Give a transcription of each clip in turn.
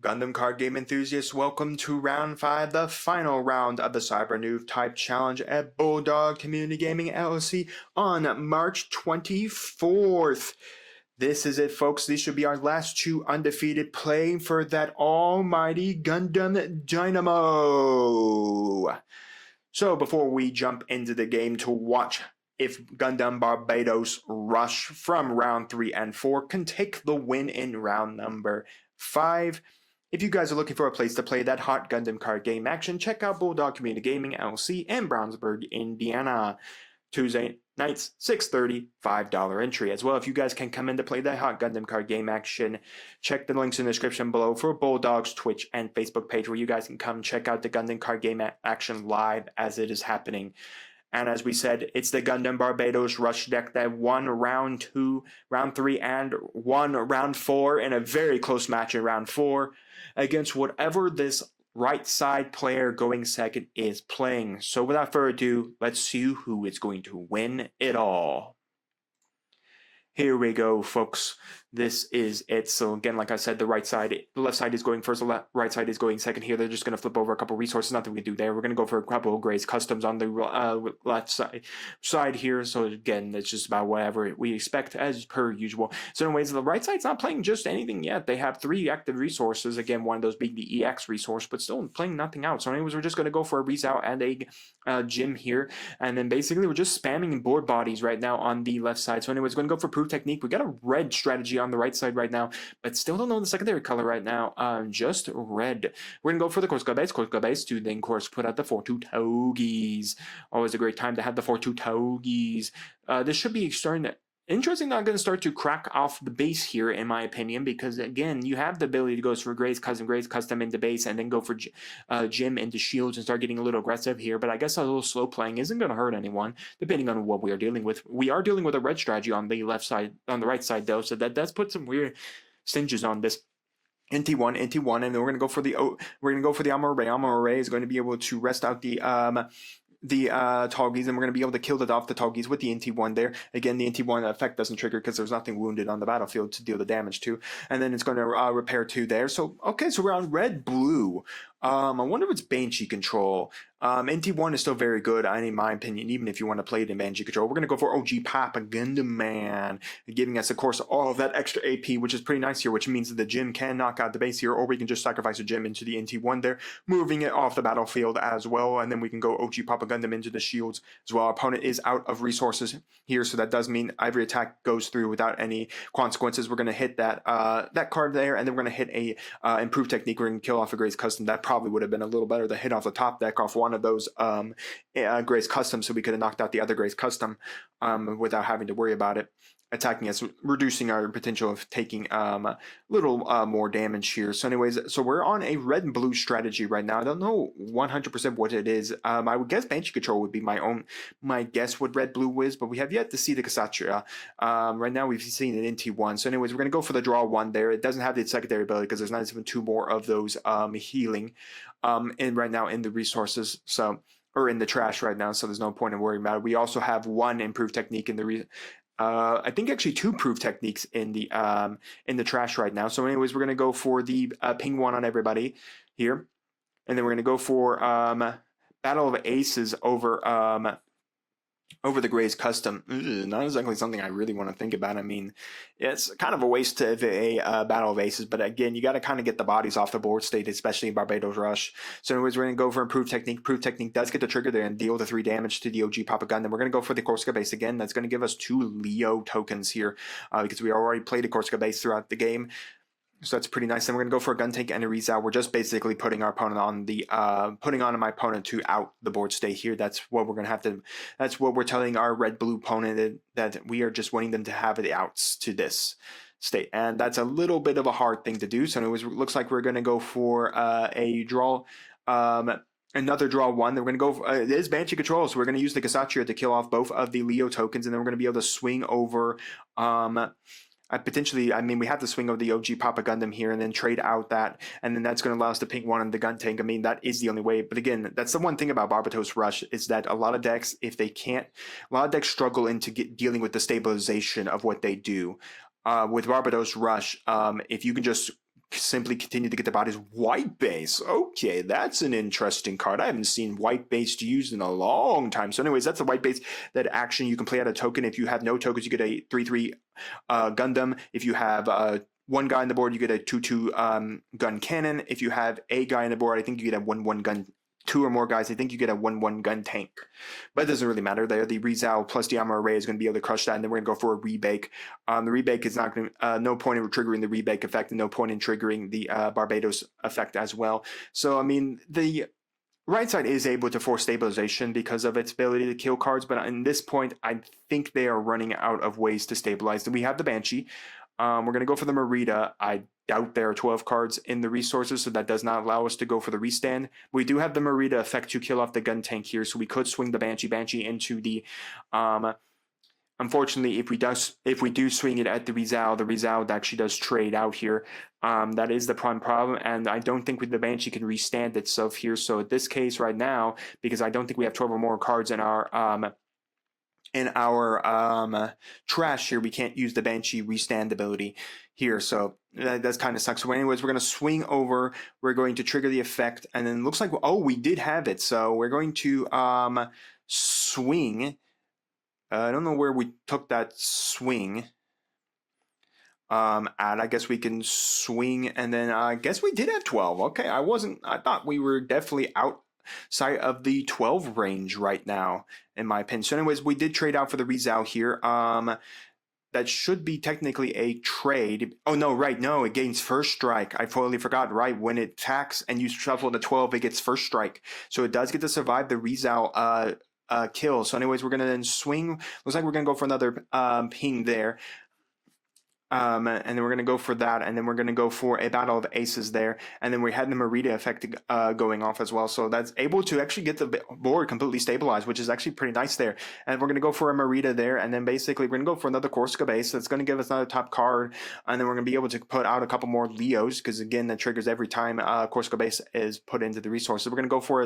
Gundam card game enthusiasts, welcome to round 5, the final round of the Cyber Noob Type Challenge at Bulldog Community Gaming LLC on March 24th. This is it, folks. These should be our last two undefeated, playing for that almighty Gundam Dynamo. So before we jump into the game to watch if Gundam Barbatos Rush from round 3 and 4 can take the win in round number 5. If you guys are looking for a place to play that hot Gundam card game action, check out Bulldog Community Gaming LLC in Brownsburg, Indiana. Tuesday nights, 6:30, $5 entry. As well, if you guys can come in to play that hot Gundam card game action, check the links in the description below for Bulldog's Twitch and Facebook page where you guys can come check out the Gundam card game action live as it is happening. And as we said, it's the Gundam Barbatos Rush deck that won round 2, round 3, and won round 4 in a very close match in round 4 against whatever this right side player going second is playing. So without further ado, let's see who is going to win it all. Here we go, folks. This is it. So again, like I said, the left side is going first, the right side is going second here. They're just going to flip over a couple resources, nothing we can do there. We're going to go for a couple of Grace Customs on the left side here. So again, it's just about whatever we expect as per usual. So anyways, the right side's not playing just anything yet. They have 3 active resources. Again, one of those being the EX resource, but still playing nothing out. So anyways, we're just going to go for a Rizal and a Gym here. And then basically we're just spamming board bodies right now on the left side. So anyways, we're going to go for Proof Technique. We got a red strategy on the right side right now, but still don't know the secondary color right now. Just red. We're gonna go for the 𝐒𝐓𝐃𝐄 to then, of course, put out the 4-2 𝐂𝐎𝐃𝑔𝐒s. Always a great time to have the 4-2 𝐂𝐎𝐃𝑔𝑒s. This should be starting to interesting, not going to start to crack off the base here, in my opinion, because again, you have the ability to go for Grace Custom into base, and then go for Gym into shields and start getting a little aggressive here. But I guess a little slow playing isn't going to hurt anyone, depending on what we are dealing with. We are dealing with a red strategy on the left side, on the right side though, so that does put some weird stinges on this. NT1, and then we're going to go for the 𝐒𝐴𝐒. 𝐒𝐴𝐒 is going to be able to rest out the 𝐂𝐎𝐃𝐒s, and we're going to be able to kill it off the 𝐂𝐎𝐃s with the NT1 there. Again, the NT1 effect doesn't trigger because there's nothing wounded on the battlefield to deal the damage to. And then it's going to repair 2 there. So, okay, so we're on red-blue. I wonder if it's Banshee control. NT1 is still very good, in my opinion, even if you want to play it in Banshee control. We're going to go for OG Papa Gundam Man, giving us, of course, all of that extra AP, which is pretty nice here, which means that the Gym can knock out the base here, or we can just sacrifice a Gym into the NT1 there, moving it off the battlefield as well, and then we can go OG Papa Gundam into the shields as well. Our opponent is out of resources here, so that does mean every attack goes through without any consequences. We're going to hit that that card there, and then we're going to hit a improved technique. We're going to kill off a Grace Custom. That probably would have been a little better to hit off the top deck off one of those Grace Custom, so we could have knocked out the other Grace Custom without having to worry about it attacking us, reducing our potential of taking a little more damage here. So anyways, so we're on a red and blue strategy right now. I don't know 100% what it is. I would guess Banshee control would be my guess what red blue is, but we have yet to see the 𝐒𝐒. Right now we've seen an NT1. So anyways, we're going to go for the draw 1 there. It doesn't have the secondary ability because there's not even 2 more of those healing and right now in the resources, so or in the trash right now, so there's no point in worrying about it. We also have 1 improved technique in the I think actually 2 proof techniques in the trash right now. So anyways, we're going to go for the ping 1 on everybody here, and then we're going to go for Battle of Aces over the Grace Custom. Not exactly something I really want to think about. I mean, it's kind of a waste of a Battle of Aces, but again, you got to kind of get the bodies off the board state, especially in Barbatos Rush. So anyways, we're going to go for Improved Technique. Improved Technique does get the trigger there and deal the 3 damage to the OG Papa Gundam. We're going to go for the 𝐒𝐓𝐃𝐄 base again. That's going to give us 2 Leo tokens here because we already played a 𝐒𝐓𝐃𝐄 base throughout the game. So that's pretty nice. Then we're going to go for a gun tank and a Rizal. We're just basically putting our opponent on the my opponent to out the board state here. That's what we're going to have to. That's what we're telling our red-blue opponent, that we are just wanting them to have the outs to this state, and that's a little bit of a hard thing to do. So it looks like we're going to go for a draw. Another draw 1. Then we're going to go. It is Banshee control, so we're going to use the 𝐒𝐒𝐃 to kill off both of the Leo tokens, and then we're going to be able to swing over. Potentially, I mean, we have to swing over the OG Papa Gundam here and then trade out that, and then that's going to allow us to ping 1 on the gun tank. I mean, that is the only way. But again, that's the one thing about Barbatos Rush is that a lot of decks, if they can't, a lot of decks struggle into dealing with the stabilization of what they do. With Barbatos Rush, if you can just simply continue to get the bodies. White base. Okay, that's an interesting card. I haven't seen white base used in a long time. So anyways, that's the white base. That action, you can play out a token. If you have no tokens, you get a 3/3 Gundam. If you have one guy on the board, you get a 2/2 gun cannon. If you have a guy on the board, I think you get a 1/1 gun. 2 or more guys, I think you get a 1/1 gun tank. But it doesn't really matter there. The 𝐒𝐍𝐉𝐻 plus the armor array is going to be able to crush that, and then we're going to go for a rebake. The rebake is not going to, no point in triggering the rebake effect, and no point in triggering the Barbatos effect as well. So, I mean, the right side is able to force stabilization because of its ability to kill cards, but in this point, I think they are running out of ways to stabilize. Then we have the Banshee. We're going to go for the Merida. I doubt there are 12 cards in the resources, so that does not allow us to go for the restand. We do have the Merida effect to kill off the gun tank here, so we could swing the Banshee into the... Unfortunately, if we do swing it at the 𝐕𝐈𝐃 actually does trade out here. That is the prime problem, and I don't think the Banshee can restand itself here. So in this case right now, because I don't think we have 12 or more cards in our trash here, we can't use the Banshee restand ability here, so that's kind of sucks. So anyways, we're going to swing over, we're going to trigger the effect, and then it looks like, oh, we did have it, so we're going to swing. I don't know where we took that swing at. I guess we can swing, and then I guess we did have 12. Okay, I thought we were definitely outside of the 12 range right now, in my opinion. So anyways, we did trade out for the 𝐕𝐈𝐃 here. That should be technically a trade. Oh, no, right. No, it gains first strike. I totally forgot, right? When it attacks and you shuffle the 12, it gets first strike. So it does get to survive the 𝐕𝐈𝐃 kill. So anyways, we're going to then swing. Looks like we're going to go for another ping there. And then we're going to go for that, and then we're going to go for a battle of aces there, and then we had the Merida effect going off as well, so that's able to actually get the board completely stabilized, which is actually pretty nice there. And we're going to go for a Merida there, and then basically we're going to go for another 𝐒𝐲𝐃𝐒 base that's going to give us another top card, and then we're going to be able to put out a couple more Leos, because again, that triggers every time 𝐒𝐲𝐃𝐒 base is put into the resource. So we're going to go for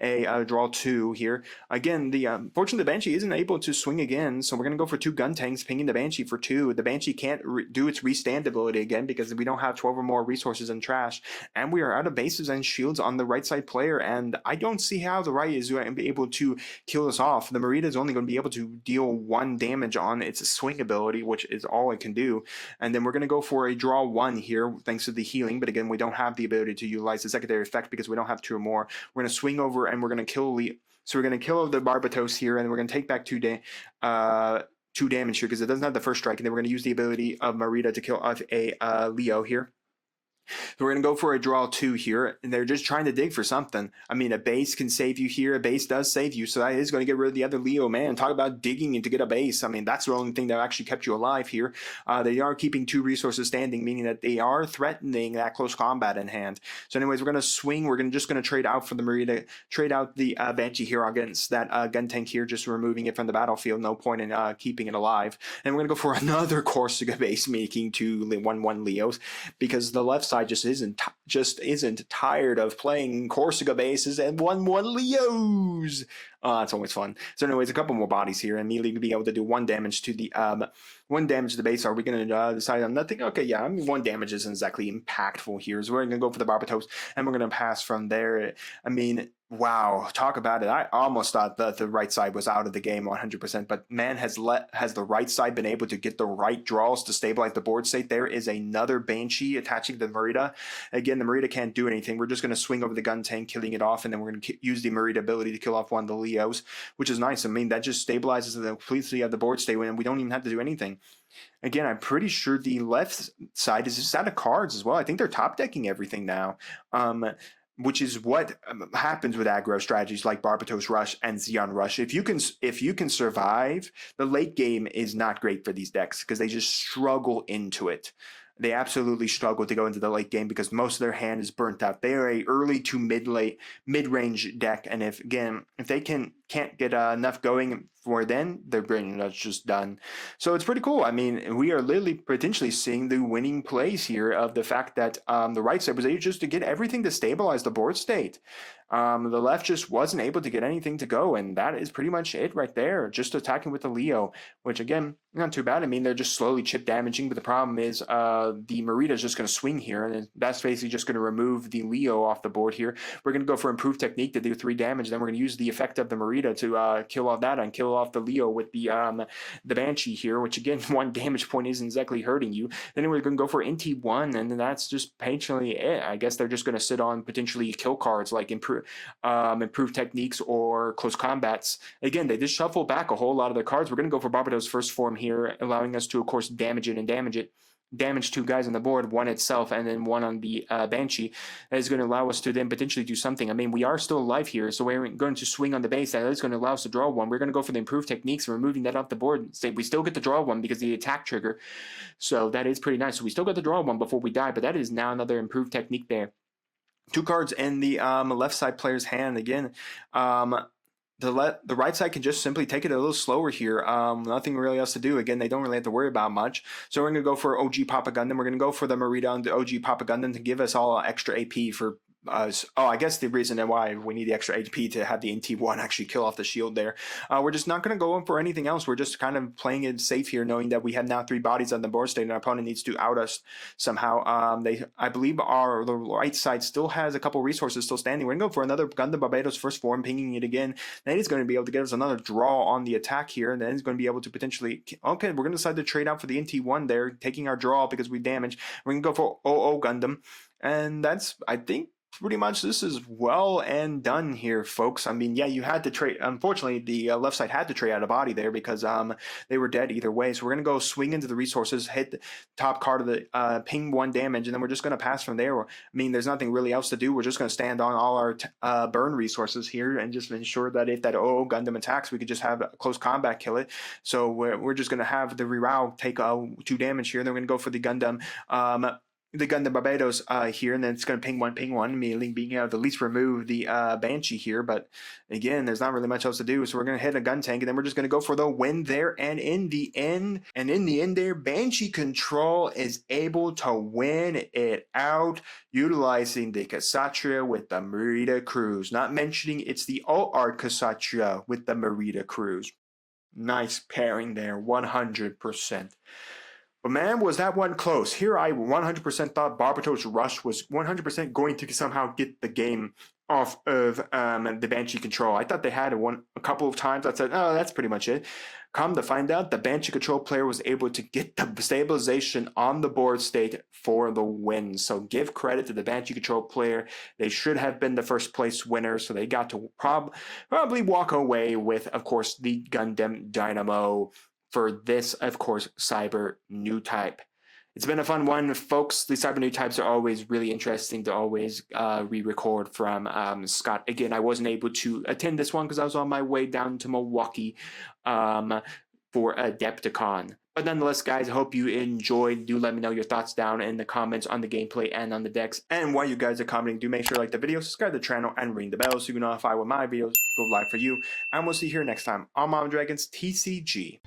a draw 2 here. Again, fortunately, the Banshee isn't able to swing again, so we're going to go for 2 gun tanks, pinging the Banshee for 2. The Banshee can't do its restand ability again because we don't have 12 or more resources in trash, and we are out of bases and shields on the right side player, and I don't see how the right is going to be able to kill us off. The Merida is only going to be able to deal 1 damage on its swing ability, which is all it can do. And then we're going to go for a draw 1 here thanks to the healing, but again, we don't have the ability to utilize the secondary effect because we don't have 2 or more. We're going to swing over and we're going to kill so we're going to kill the Barbatos here, and we're going to take back 2 damage here because it doesn't have the first strike, and then we're going to use the ability of Merida to kill off a Leo here. So we're going to go for a draw 2 here, and they're just trying to dig for something. I mean, a base can save you here. A base does save you, so that is going to get rid of the other Leo. Man, talk about digging in to get a base. I mean, that's the only thing that actually kept you alive here. They are keeping 2 resources standing, meaning that they are threatening that close combat in hand. So anyways, we're going to swing. We're just going to trade out for the Merida, trade out the Banshee here against that gun tank here, just removing it from the battlefield. No point in keeping it alive. And we're going to go for another 𝐒𝐲𝐃𝐒 base, making 2 1/1 Leos, because the left side just isn't tired of playing 𝐒𝐲𝐃𝐒 bases and 1/1 Leos. It's always fun. So anyways, a couple more bodies here, and immediately to be able to do 1 damage to the 1 damage to the base. Are we going to decide on nothing? Okay, yeah, I mean, 1 damage isn't exactly impactful here, so we're going to go for the Barbatos, and we're going to pass from there. I mean, wow, talk about it. I almost thought that the right side was out of the game 100%, but man, has the right side been able to get the right draws to stabilize the board state. There is another Banshee attaching the Merida. Again, the Merida can't do anything. We're just going to swing over the gun tank, killing it off, and then we're going to use the Merida ability to kill off 1 of the Leos, which is nice. I mean, that just stabilizes the completely of the board state, and we don't even have to do anything. Again, I'm pretty sure the left side is just out of cards as well. I think they're top decking everything now. Which is what happens with aggro strategies like Barbatos Rush and Zeon Rush. If you can survive, the late game is not great for these decks because they just struggle into it. They absolutely struggle to go into the late game because most of their hand is burnt out. They are a early to mid-range deck, and if they can't get enough going for then, their brain is just done. So it's pretty cool. I mean, we are literally potentially seeing the winning plays here of the fact that the right side was able just to get everything to stabilize the board state. The left just wasn't able to get anything to go, and that is pretty much it right there. Just attacking with the Leo, which again, not too bad. I mean, they're just slowly chip damaging, but the problem is the Marita is just going to swing here, and that's basically just going to remove the Leo off the board here. We're going to go for improved technique to do 3 damage, then we're going to use the effect of the Marita to kill off that and kill off the Leo with the Banshee here, which again, 1 damage point isn't exactly hurting you. Then we're going to go for NT1, and then that's just patiently it. I guess they're just going to sit on potentially kill cards like improved techniques or close combats. Again, they just shuffle back a whole lot of their cards. We're going to go for Barbatos' first form here, allowing us to, of course, damage it. Damage 2 guys on the board, 1 itself and then 1 on the Banshee. That is going to allow us to then potentially do something. I mean, we are still alive here, so we're going to swing on the base. That is going to allow us to draw 1. We're going to go for the improved techniques and removing that off the board. We still get to draw 1 because of the attack trigger, so that is pretty nice. So we still got to draw 1 before we die, but that is now another improved technique there. 2 cards in the left side player's hand. Again, the right side can just simply take it a little slower here. Nothing really else to do. Again, they don't really have to worry about much. So we're going to go for OG Papa Gundam. We're going to go for the Marita on the OG Papa Gundam to give us all extra AP for us. Oh, I guess the reason why we need the extra AP to have the NT1 actually kill off the shield there. We're just not going to go in for anything else. We're just kind of playing it safe here, knowing that we have now 3 bodies on the board state and our opponent needs to out us somehow. I believe the right side still has a couple resources still standing. We're going to go for another Gundam Barbatos first form, pinging it again. Then he's going to be able to get us another draw on the attack here, and then he's going to be able to potentially... Okay, we're going to decide to trade out for the NT1 there, taking our draw because we damaged. We're going to go for OO Gundam, and that's, I think, pretty much this is well and done here, folks. I mean, yeah, you had to trade. Unfortunately, the left side had to trade out a body there because they were dead either way. So we're going to go swing into the resources, hit the top card of the ping 1 damage, and then we're just going to pass from there. I mean, there's nothing really else to do. We're just going to stand on all our burn resources here and just ensure that if that OO Gundam attacks, we could just have a close combat kill it. So we're just going to have the Rerow take 2 damage here. Then we're going to go for the Gundam. The Gundam Barbatos here, and then it's going to ping one, immediately being able to at least remove the Banshee here. But again, there's not really much else to do, so we're going to hit a gun tank, and then we're just going to go for the win there. And in the end there, Banshee Control is able to win it out, utilizing the 𝐒𝐍𝐍𝐄𝐄 with the Marita Cruise. Not mentioning it's the 𝐒𝐎�𝐏𝐾 with the Marita Cruise. Nice pairing there, 100%. But man, was that one close. Here I 100% thought Barbatos Rush was 100% going to somehow get the game off of the Banshee Control. I thought they had a couple of times. I said, oh, that's pretty much it. Come to find out, the Banshee Control player was able to get the stabilization on the board state for the win. So give credit to the Banshee Control player. They should have been the first place winner, so they got to probably walk away with, of course, the Gundam Dynamo for this, of course, Cyber New Type. It's been a fun one, folks. The Cyber New Types are always really interesting to always re-record from. Scott, again, I wasn't able to attend this one because I was on my way down to Milwaukee for Adepticon. But nonetheless, guys, I hope you enjoyed. Do let me know your thoughts down in the comments on the gameplay and on the decks. And while you guys are commenting, do make sure to like the video, subscribe to the channel, and ring the bell so you can notify when my videos go live for you. And we'll see you here next time on Mom Dragons TCG.